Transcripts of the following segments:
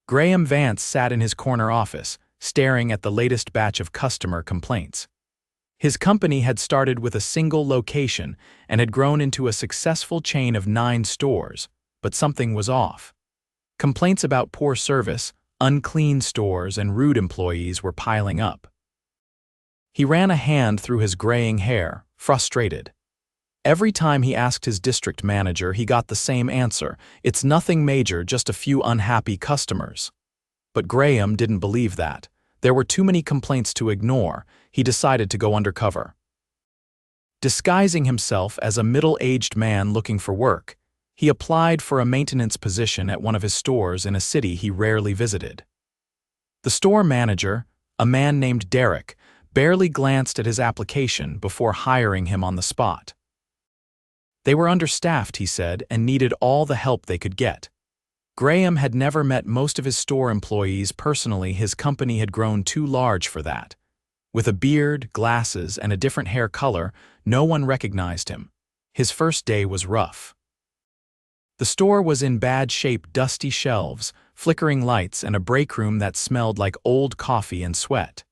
Vance sat in his corner office, staring at the latest batch of customer complaints. His company had started with a single location and had grown into a successful chain of 9 stores, but something was off. Complaints about poor service, unclean stores, and rude employees were piling up. He ran a hand through his graying hair, frustrated. Every time he asked his district manager, he got the same answer: it's nothing major, just a few unhappy customers. But Graham didn't believe that. There were too many complaints to ignore. He decided to go undercover. Disguising himself as a middle-aged man looking for work, he applied for a maintenance position at one of his stores in a city he rarely visited. The store manager, a man named Derek, barely glanced at his application before hiring him on the spot. They were understaffed, he said, and needed all the help they could get. Graham had never met most of his store employees personally. His company had grown too large for that. With a beard, glasses, and a different hair color, no one recognized him. His first day was rough. The store was in bad shape: dusty shelves, flickering lights, and a break room that smelled like old coffee and sweat.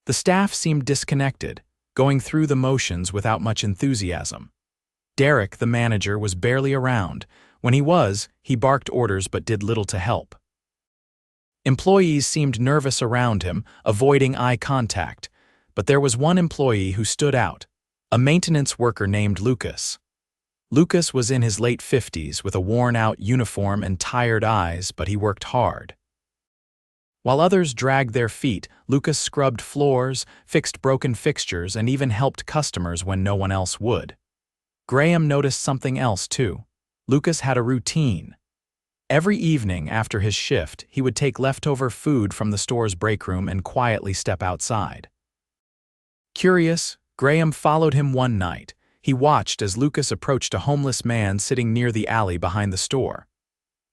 The staff seemed disconnected, going through the motions without much enthusiasm. Derek, the manager, was barely around. When he was, he barked orders but did little to help. Employees seemed nervous around him, avoiding eye contact, but there was one employee who stood out, a maintenance worker named Lucas. Lucas was in his late 50s with a worn-out uniform and tired eyes, but he worked hard. While others dragged their feet, Lucas scrubbed floors, fixed broken fixtures, and even helped customers when no one else would. Graham noticed something else too. Lucas had a routine. Every evening after his shift, he would take leftover food from the store's break room and quietly step outside. Curious, Graham followed him one night. He watched as Lucas approached a homeless man sitting near the alley behind the store.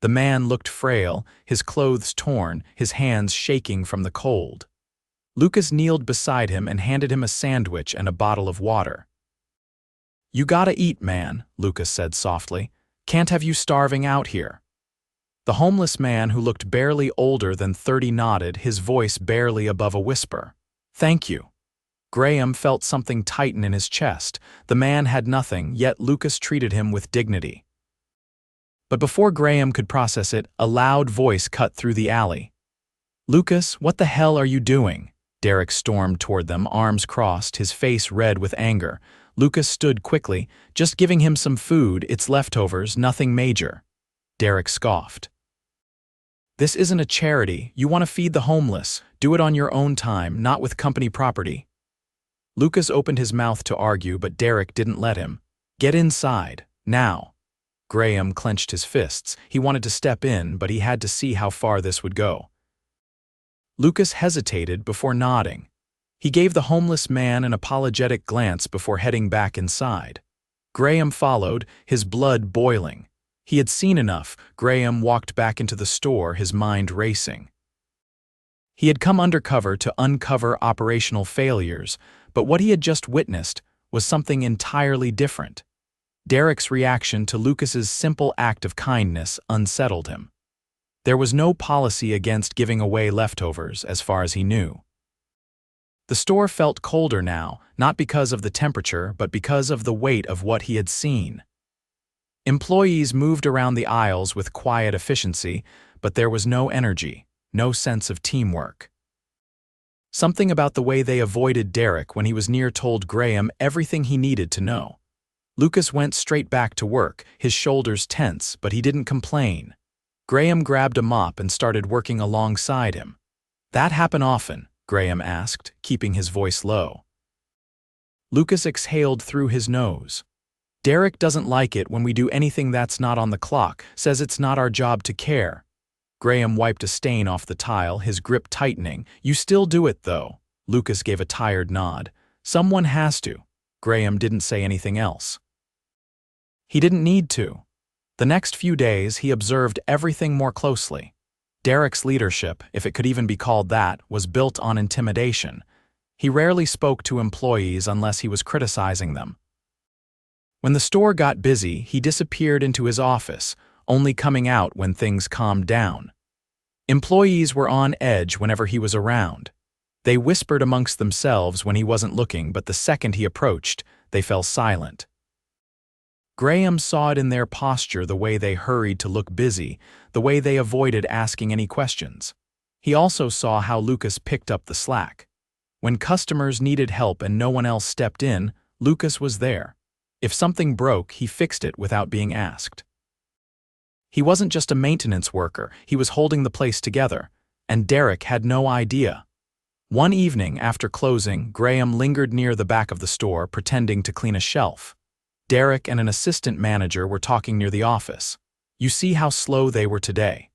The man looked frail, his clothes torn, his hands shaking from the cold. Lucas kneeled beside him and handed him a sandwich and a bottle of water. "You gotta eat, man," Lucas said softly. "Can't have you starving out here." The homeless man, who looked barely older than 30, nodded, his voice barely above a whisper. "Thank you." Graham felt something tighten in his chest. The man had nothing, yet Lucas treated him with dignity. But before Graham could process it, a loud voice cut through the alley. "Lucas, what the hell are you doing?" Derek stormed toward them, arms crossed, his face red with anger. Lucas stood quickly. "Just giving him some food, it's leftovers, nothing major." Derek scoffed. "This isn't a charity. You want to feed the homeless. Do it on your own time, not with company property." Lucas opened his mouth to argue, but Derek didn't let him. "Get inside, now." Graham clenched his fists. He wanted to step in, but he had to see how far this would go. Lucas hesitated before nodding. He gave the homeless man an apologetic glance before heading back inside. Graham followed, his blood boiling. He had seen enough. Graham walked back into the store, his mind racing. He had come undercover to uncover operational failures, but what he had just witnessed was something entirely different. Derek's reaction to Lucas's simple act of kindness unsettled him. There was no policy against giving away leftovers, as far as he knew. The store felt colder now, not because of the temperature, but because of the weight of what he had seen. Employees moved around the aisles with quiet efficiency, but there was no energy, no sense of teamwork. Something about the way they avoided Derek when he was near told Graham everything he needed to know. Lucas went straight back to work, his shoulders tense, but he didn't complain. Graham grabbed a mop and started working alongside him. "That happen often?" Graham asked, keeping his voice low. Lucas exhaled through his nose. "Derek doesn't like it when we do anything that's not on the clock, says it's not our job to care." Graham wiped a stain off the tile, his grip tightening. "You still do it, though." Lucas gave a tired nod. "Someone has to." Graham didn't say anything else. He didn't need to. The next few days, he observed everything more closely. Derek's leadership, if it could even be called that, was built on intimidation. He rarely spoke to employees unless he was criticizing them. When the store got busy, he disappeared into his office, only coming out when things calmed down. Employees were on edge whenever he was around. They whispered amongst themselves when he wasn't looking, but the second he approached, they fell silent. Graham saw it in their posture, the way they hurried to look busy, the way they avoided asking any questions. He also saw how Lucas picked up the slack. When customers needed help and no one else stepped in, Lucas was there. If something broke, he fixed it without being asked. He wasn't just a maintenance worker, he was holding the place together, and Derek had no idea. One evening after closing, Graham lingered near the back of the store, pretending to clean a shelf. Derek and an assistant manager were talking near the office. "You see how slow they were today?"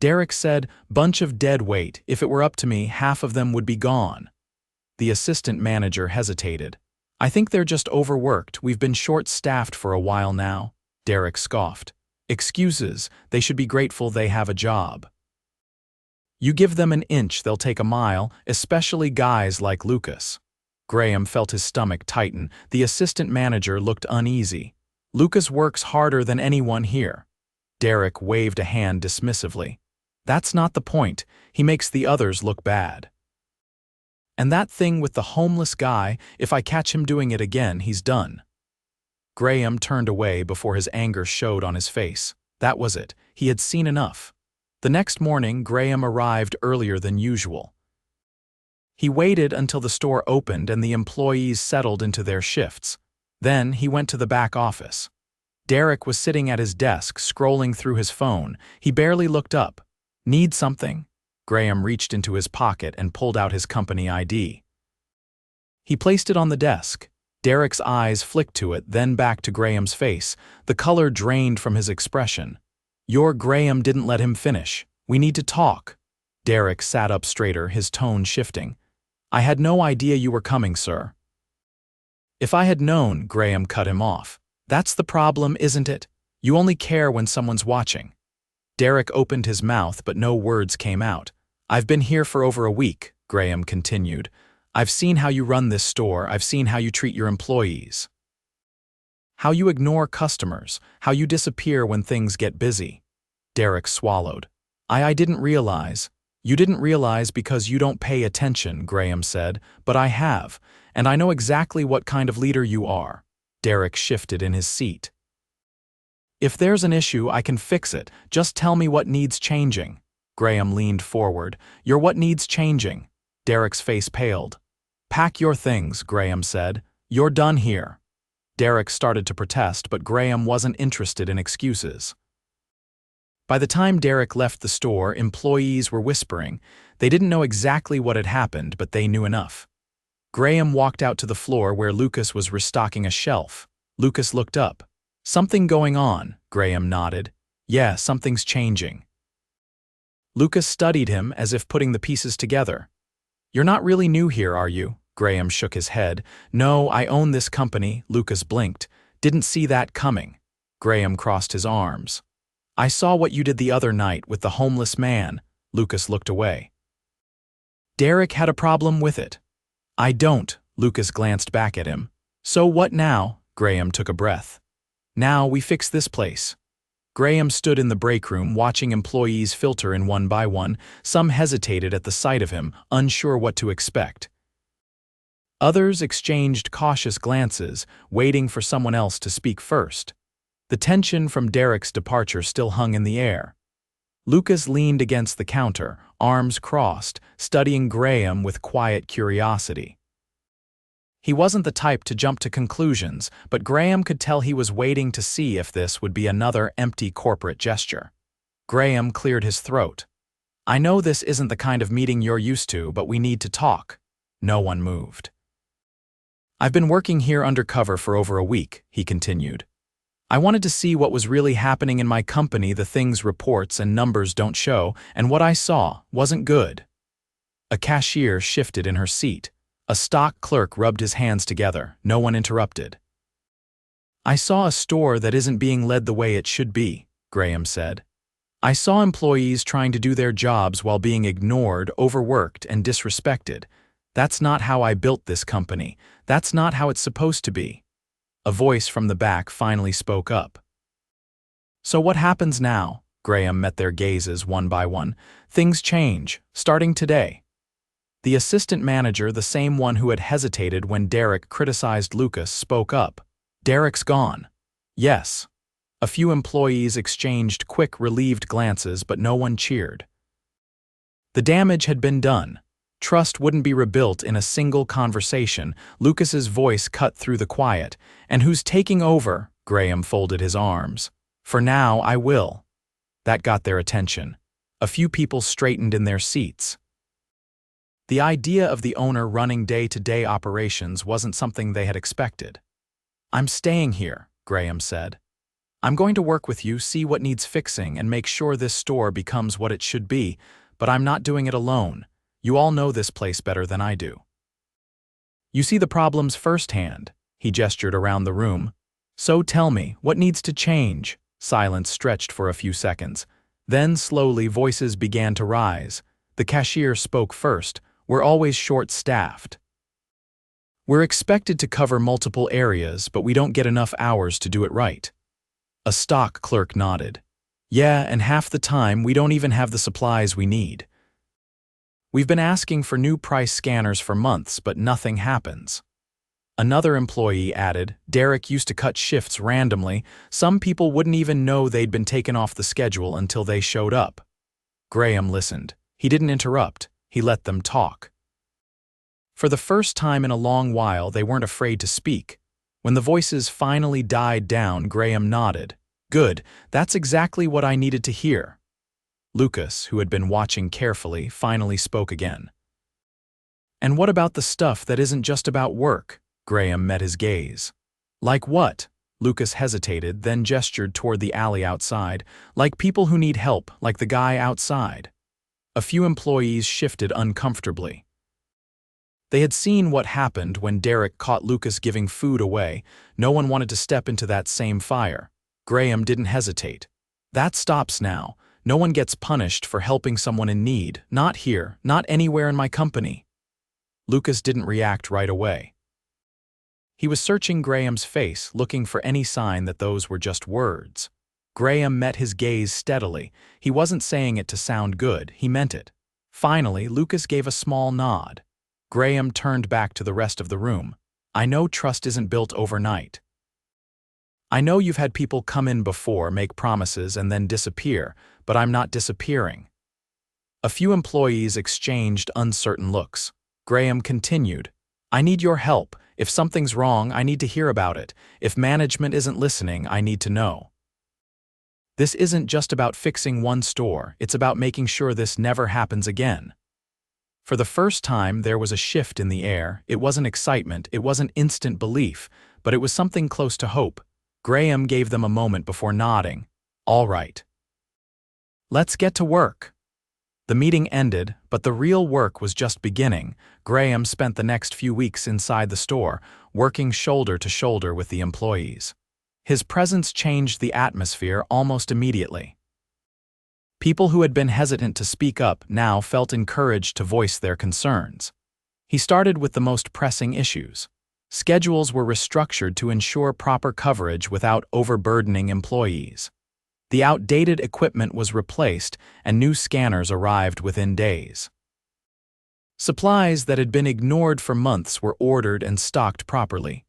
Derek said, "Bunch of dead weight. If it were up to me, half of them would be gone." The assistant manager hesitated. "I think they're just overworked. We've been short-staffed for a while now." Derek scoffed. "Excuses. They should be grateful they have a job. You give them an inch, they'll take a mile, especially guys like Lucas." Graham felt his stomach tighten. The assistant manager looked uneasy. "Lucas works harder than anyone here." Derek waved a hand dismissively. "That's not the point. He makes the others look bad. And that thing with the homeless guy, if I catch him doing it again, he's done." Graham turned away before his anger showed on his face. That was it. He had seen enough. The next morning, Graham arrived earlier than usual. He waited until the store opened and the employees settled into their shifts. Then he went to the back office. Derek was sitting at his desk, scrolling through his phone. He barely looked up. "Need something?" Graham reached into his pocket and pulled out his company ID. He placed it on the desk. Derek's eyes flicked to it, then back to Graham's face. The color drained from his expression. Graham didn't let him finish. "We need to talk." Derek sat up straighter, his tone shifting. "I had no idea you were coming, sir." "If I had known," Graham cut him off. "That's the problem, isn't it? You only care when someone's watching." Derek opened his mouth, but no words came out. "I've been here for over a week," Graham continued. "I've seen how you run this store. I've seen how you treat your employees. How you ignore customers, how you disappear when things get busy." Derek swallowed. I didn't realize." "You didn't realize because you don't pay attention," Graham said, "but I have, and I know exactly what kind of leader you are." Derek shifted in his seat. "If there's an issue, I can fix it. Just tell me what needs changing." Graham leaned forward. "You're what needs changing." Derek's face paled. "Pack your things," Graham said. "You're done here." Derek started to protest, but Graham wasn't interested in excuses. By the time Derek left the store, employees were whispering. They didn't know exactly what had happened, but they knew enough. Graham walked out to the floor where Lucas was restocking a shelf. Lucas looked up. "Something going on," Graham nodded. "Yeah, something's changing." Lucas studied him as if putting the pieces together. "You're not really new here, are you?" Graham shook his head. "No, I own this company." Lucas blinked. "Didn't see that coming." Graham crossed his arms. "I saw what you did the other night with the homeless man." Lucas looked away. "Derek had a problem with it." "I don't." Lucas glanced back at him. "So what now?" Graham took a breath. "Now we fix this place." Graham stood in the break room watching employees filter in one by one. Some hesitated at the sight of him, unsure what to expect. Others exchanged cautious glances, waiting for someone else to speak first. The tension from Derek's departure still hung in the air. Lucas leaned against the counter, arms crossed, studying Graham with quiet curiosity. He wasn't the type to jump to conclusions, but Graham could tell he was waiting to see if this would be another empty corporate gesture. Graham cleared his throat. "I know this isn't the kind of meeting you're used to, but we need to talk." No one moved. "I've been working here undercover for over a week," he continued. "I wanted to see what was really happening in my company, the things reports and numbers don't show, and what I saw wasn't good." A cashier shifted in her seat. A stock clerk rubbed his hands together. No one interrupted. "I saw a store that isn't being led the way it should be," Graham said. "I saw employees trying to do their jobs while being ignored, overworked, and disrespected. That's not how I built this company. That's not how it's supposed to be." A voice from the back finally spoke up. "So what happens now?" Graham met their gazes one by one. "Things change, starting today." The assistant manager, the same one who had hesitated when Derek criticized Lucas, spoke up. "Derek's gone." "Yes." A few employees exchanged quick, relieved glances, but no one cheered. The damage had been done. Trust wouldn't be rebuilt in a single conversation. Lucas's voice cut through the quiet. "And who's taking over?" Graham folded his arms. "For now, I will." That got their attention. A few people straightened in their seats. The idea of the owner running day-to-day operations wasn't something they had expected. "I'm staying here," Graham said. "I'm going to work with you, see what needs fixing, and make sure this store becomes what it should be, but I'm not doing it alone. You all know this place better than I do. You see the problems firsthand." He gestured around the room. "So tell me, what needs to change?" Silence stretched for a few seconds. Then, slowly, voices began to rise. The cashier spoke first. "We're always short-staffed. We're expected to cover multiple areas, but we don't get enough hours to do it right." A stock clerk nodded. "Yeah, and half the time we don't even have the supplies we need. We've been asking for new price scanners for months, but nothing happens." Another employee added, "Derek used to cut shifts randomly. Some people wouldn't even know they'd been taken off the schedule until they showed up." Graham listened. He didn't interrupt. He let them talk. For the first time in a long while, they weren't afraid to speak. When the voices finally died down, Graham nodded. "Good, that's exactly what I needed to hear." Lucas, who had been watching carefully, finally spoke again. "And what about the stuff that isn't just about work?" Graham met his gaze. "Like what?" Lucas hesitated, then gestured toward the alley outside. "Like people who need help, like the guy outside." A few employees shifted uncomfortably. They had seen what happened when Derek caught Lucas giving food away. No one wanted to step into that same fire. Graham didn't hesitate. "That stops now. No one gets punished for helping someone in need. Not here, not anywhere in my company." Lucas didn't react right away. He was searching Graham's face, looking for any sign that those were just words. Graham met his gaze steadily. He wasn't saying it to sound good, he meant it. Finally, Lucas gave a small nod. Graham turned back to the rest of the room. "I know trust isn't built overnight. I know you've had people come in before, make promises, and then disappear, but I'm not disappearing." A few employees exchanged uncertain looks. Graham continued, "I need your help. If something's wrong, I need to hear about it. If management isn't listening, I need to know. This isn't just about fixing one store, it's about making sure this never happens again." For the first time, there was a shift in the air. It wasn't excitement, it wasn't instant belief, but it was something close to hope. Graham gave them a moment before nodding. "All right. Let's get to work." The meeting ended, but the real work was just beginning. Graham spent the next few weeks inside the store, working shoulder to shoulder with the employees. His presence changed the atmosphere almost immediately. People who had been hesitant to speak up now felt encouraged to voice their concerns. He started with the most pressing issues. Schedules were restructured to ensure proper coverage without overburdening employees. The outdated equipment was replaced, and new scanners arrived within days. Supplies that had been ignored for months were ordered and stocked properly.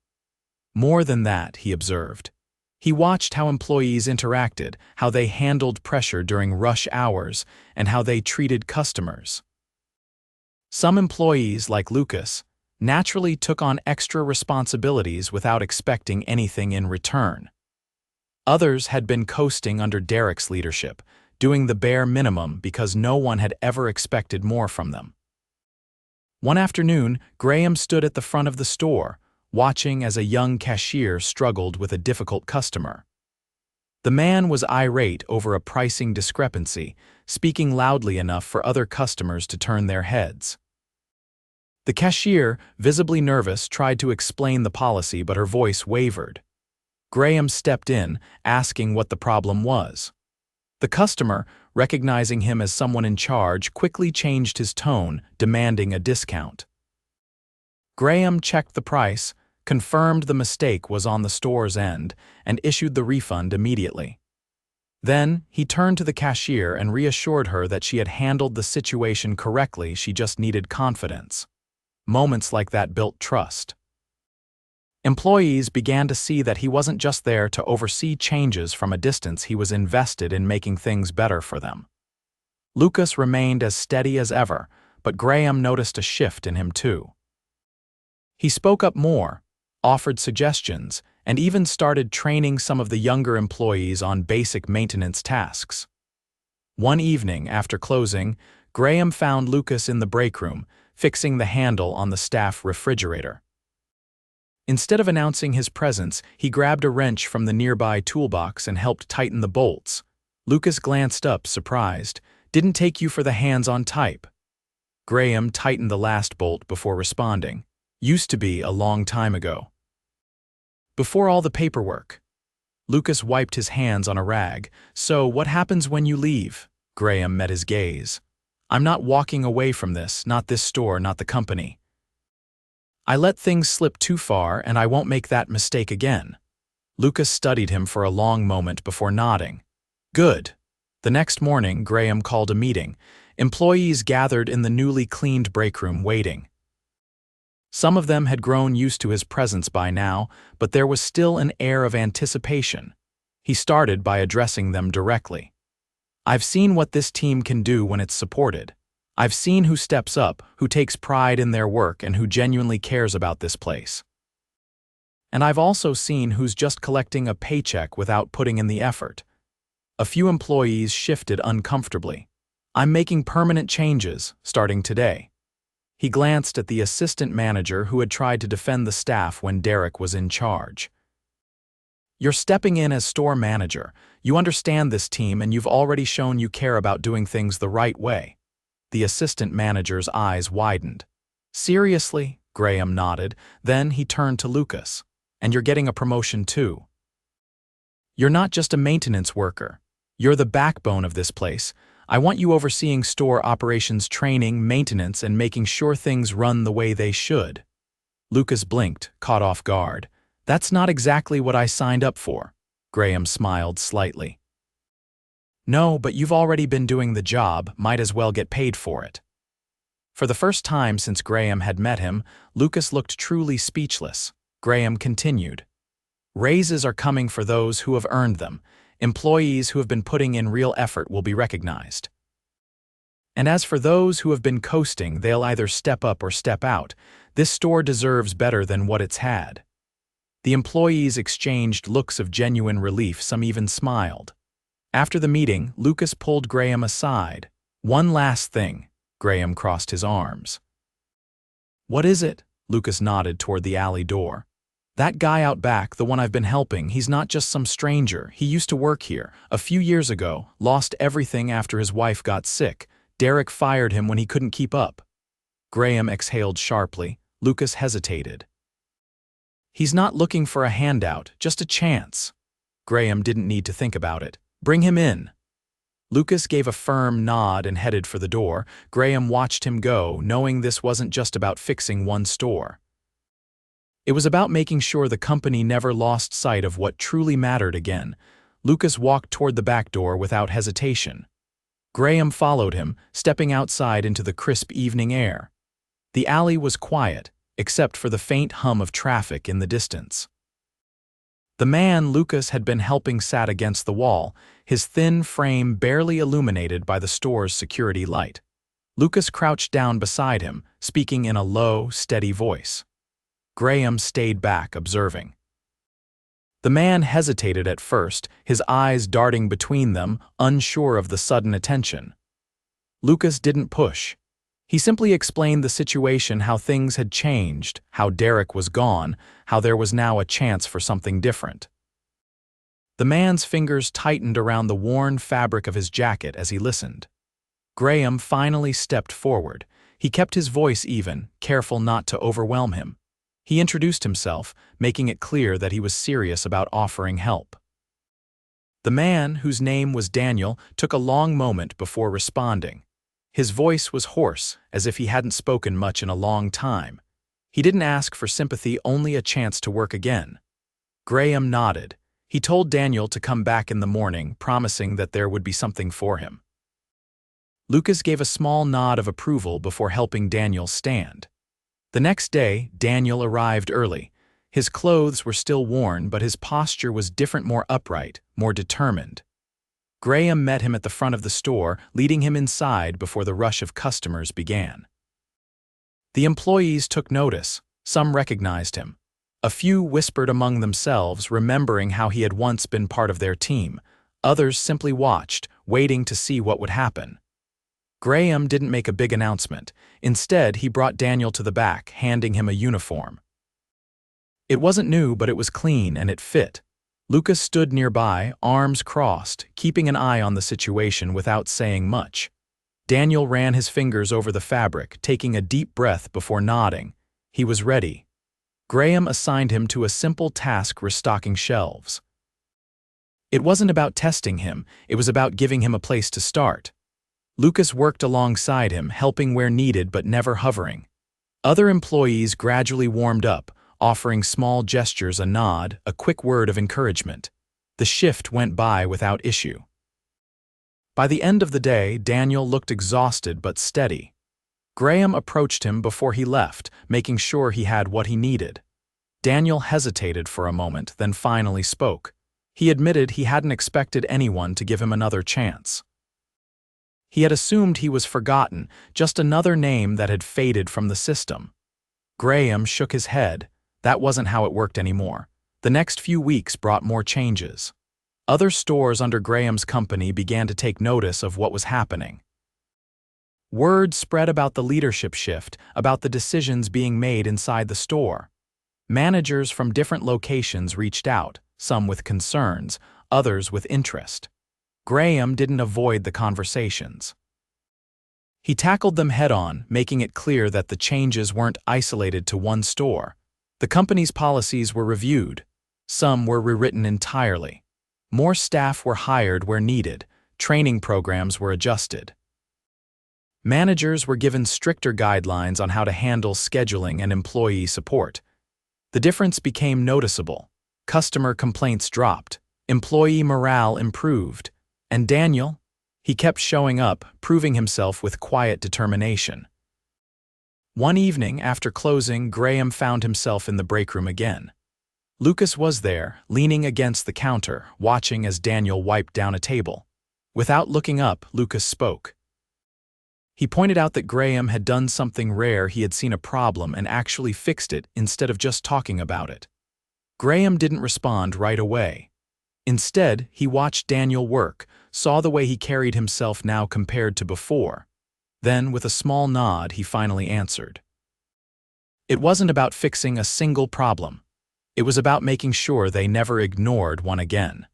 More than that, he observed. He watched how employees interacted, how they handled pressure during rush hours, and how they treated customers. Some employees, like Lucas, naturally took on extra responsibilities without expecting anything in return. Others had been coasting under Derek's leadership, doing the bare minimum because no one had ever expected more from them. One afternoon, Graham stood at the front of the store, watching as a young cashier struggled with a difficult customer. The man was irate over a pricing discrepancy, speaking loudly enough for other customers to turn their heads. The cashier, visibly nervous, tried to explain the policy, but her voice wavered. Graham stepped in, asking what the problem was. The customer, recognizing him as someone in charge, quickly changed his tone, demanding a discount. Graham checked the price, confirmed the mistake was on the store's end, and issued the refund immediately. Then, he turned to the cashier and reassured her that she had handled the situation correctly, she just needed confidence. Moments like that built trust. Employees began to see that he wasn't just there to oversee changes from a distance, he was invested in making things better for them. Lucas remained as steady as ever, but Graham noticed a shift in him too. He spoke up more, offered suggestions, and even started training some of the younger employees on basic maintenance tasks. One evening after closing, Graham found Lucas in the break room, fixing the handle on the staff refrigerator. Instead of announcing his presence, he grabbed a wrench from the nearby toolbox and helped tighten the bolts. Lucas glanced up, surprised. "Didn't take you for the hands-on type." Graham tightened the last bolt before responding. "Used to be a long time ago. Before all the paperwork." Lucas wiped his hands on a rag. "So, what happens when you leave?" Graham met his gaze. "I'm not walking away from this, not this store, not the company. I let things slip too far, and I won't make that mistake again." Lucas studied him for a long moment before nodding. "Good." The next morning, Graham called a meeting. Employees gathered in the newly cleaned break room waiting. Some of them had grown used to his presence by now, but there was still an air of anticipation. He started by addressing them directly. "I've seen what this team can do when it's supported. I've seen who steps up, who takes pride in their work, and who genuinely cares about this place. And I've also seen who's just collecting a paycheck without putting in the effort." A few employees shifted uncomfortably. "I'm making permanent changes, starting today." He glanced at the assistant manager who had tried to defend the staff when Derek was in charge. "You're stepping in as store manager. You understand this team, and you've already shown you care about doing things the right way." The assistant manager's eyes widened. "Seriously?" Graham nodded. Then he turned to Lucas. "And you're getting a promotion too. You're not just a maintenance worker. You're the backbone of this place. I want you overseeing store operations, training, maintenance, and making sure things run the way they should." Lucas blinked, caught off guard. "That's not exactly what I signed up for." Graham smiled slightly. "No, but you've already been doing the job, might as well get paid for it." For the first time since Graham had met him, Lucas looked truly speechless. Graham continued. "Raises are coming for those who have earned them. Employees who have been putting in real effort will be recognized. And as for those who have been coasting, they'll either step up or step out. This store deserves better than what it's had." The employees exchanged looks of genuine relief, some even smiled. After the meeting, Lucas pulled Graham aside. "One last thing." Graham crossed his arms. "What is it?" Lucas nodded toward the alley door. "That guy out back, the one I've been helping, he's not just some stranger. He used to work here. A few years ago, lost everything after his wife got sick. Derek fired him when he couldn't keep up." Graham exhaled sharply. Lucas hesitated. "He's not looking for a handout, just a chance." Graham didn't need to think about it. "Bring him in." Lucas gave a firm nod and headed for the door. Graham watched him go, knowing this wasn't just about fixing one store. It was about making sure the company never lost sight of what truly mattered again. Lucas walked toward the back door without hesitation. Graham followed him, stepping outside into the crisp evening air. The alley was quiet, except for the faint hum of traffic in the distance. The man Lucas had been helping sat against the wall, his thin frame barely illuminated by the store's security light. Lucas crouched down beside him, speaking in a low, steady voice. Graham stayed back, observing. The man hesitated at first, his eyes darting between them, unsure of the sudden attention. Lucas didn't push. He simply explained the situation, how things had changed, how Derek was gone, how there was now a chance for something different. The man's fingers tightened around the worn fabric of his jacket as he listened. Graham finally stepped forward. He kept his voice even, careful not to overwhelm him. He introduced himself, making it clear that he was serious about offering help. The man, whose name was Daniel, took a long moment before responding. His voice was hoarse, as if he hadn't spoken much in a long time. He didn't ask for sympathy, only a chance to work again. Graham nodded. He told Daniel to come back in the morning, promising that there would be something for him. Lucas gave a small nod of approval before helping Daniel stand. The next day, Daniel arrived early. His clothes were still worn, but his posture was different, more upright, more determined. Graham met him at the front of the store, leading him inside before the rush of customers began. The employees took notice. Some recognized him. A few whispered among themselves, remembering how he had once been part of their team. Others simply watched, waiting to see what would happen. Graham didn't make a big announcement. Instead, he brought Daniel to the back, handing him a uniform. It wasn't new, but it was clean and it fit. Lucas stood nearby, arms crossed, keeping an eye on the situation without saying much. Daniel ran his fingers over the fabric, taking a deep breath before nodding. He was ready. Graham assigned him to a simple task: restocking shelves. It wasn't about testing him, it was about giving him a place to start. Lucas worked alongside him, helping where needed but never hovering. Other employees gradually warmed up, offering small gestures, a nod, a quick word of encouragement. The shift went by without issue. By the end of the day, Daniel looked exhausted but steady. Graham approached him before he left, making sure he had what he needed. Daniel hesitated for a moment, then finally spoke. He admitted he hadn't expected anyone to give him another chance. He had assumed he was forgotten, just another name that had faded from the system. Graham shook his head. That wasn't how it worked anymore. The next few weeks brought more changes. Other stores under Graham's company began to take notice of what was happening. Word spread about the leadership shift, about the decisions being made inside the store. Managers from different locations reached out, some with concerns, others with interest. Graham didn't avoid the conversations. He tackled them head-on, making it clear that the changes weren't isolated to one store. The company's policies were reviewed. Some were rewritten entirely. More staff were hired where needed. Training programs were adjusted. Managers were given stricter guidelines on how to handle scheduling and employee support. The difference became noticeable. Customer complaints dropped. Employee morale improved. And Daniel? He kept showing up, proving himself with quiet determination. One evening, after closing, Graham found himself in the break room again. Lucas was there, leaning against the counter, watching as Daniel wiped down a table. Without looking up, Lucas spoke. He pointed out that Graham had done something rare. He had seen a problem and actually fixed it instead of just talking about it. Graham didn't respond right away. Instead, he watched Daniel work, saw the way he carried himself now compared to before. Then, with a small nod, he finally answered. It wasn't about fixing a single problem. It was about making sure they never ignored one again.